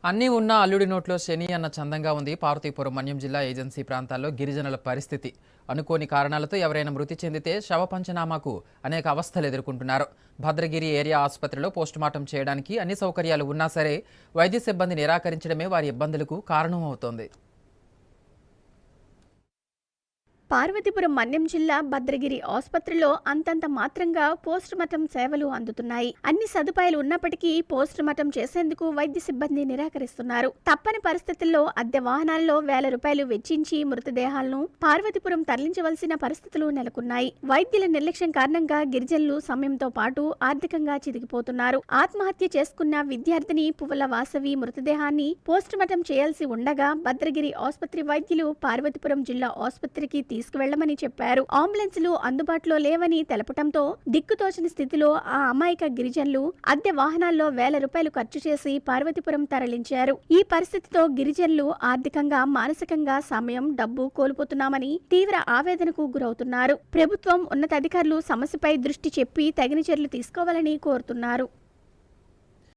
అన్నీ ఉన్న అల్లుడి నోట్లో శని అన్న చందంగా ఉంది పార్వతీపురం మన్యం జిల్లా ఏజెన్సీ ప్రాంతాల్లో గిరిజనుల పరిస్థితి. అనుకోని కారణాలతో ఎవరైనా మృతి చెందితే శవ పంచనామాకు అనేక అవస్థలు ఎదుర్కొంటున్నారు. భద్రగిరి ఏరియా ఆసుపత్రిలో పోస్టుమార్టం చేయడానికి అన్ని సౌకర్యాలు ఉన్నా సరే వైద్య సిబ్బంది నిరాకరించడమే వారి ఇబ్బందులకు కారణమవుతోంది. పార్వతీపురం మన్యం జిల్లా భద్రగిరి ఆసుపత్రిలో అంతంత మాత్రంగా పోస్టుమార్టం సేవలు అందుతున్నాయి. అన్ని సదుపాయాలు ఉన్నప్పటికీ పోస్టుమార్టం చేసేందుకు వైద్య సిబ్బంది నిరాకరిస్తున్నారు. తప్పని పరిస్థితుల్లో అద్దె వాహనాల్లో వేల రూపాయలు వెచ్చించి మృతదేహాలను పార్వతీపురం తరలించవలసిన పరిస్థితులు నెలకొన్నాయి. వైద్యుల నిర్లక్ష్యం కారణంగా గిరిజనులు సమయంతో పాటు ఆర్థికంగా చితికిపోతున్నారు. ఆత్మహత్య చేసుకున్న విద్యార్థిని పువ్వుల వాసవి మృతదేహాన్ని పోస్టుమార్టం చేయాల్సి ఉండగా భద్రగిరి ఆసుపత్రి వైద్యులు పార్వతీపురం జిల్లా ఆసుపత్రికి తీసుకువెళ్లమని చెప్పారు. అంబులెన్సులు అందుబాటులో లేవని తెలపడంతో దిక్కుతోచని స్థితిలో ఆ అమాయక గిరిజనులు అద్దె వాహనాల్లో వేల రూపాయలు ఖర్చు చేసి పార్వతీపురం తరలించారు. ఈ పరిస్థితితో గిరిజనులు ఆర్థికంగా మానసికంగా సమయం డబ్బు కోల్పోతున్నామని తీవ్ర ఆవేదనకు గురవుతున్నారు. ప్రభుత్వం ఉన్నతాధికారులు సమస్యపై దృష్టి చెప్పి తగిన చర్యలు తీసుకోవాలని కోరుతున్నారు.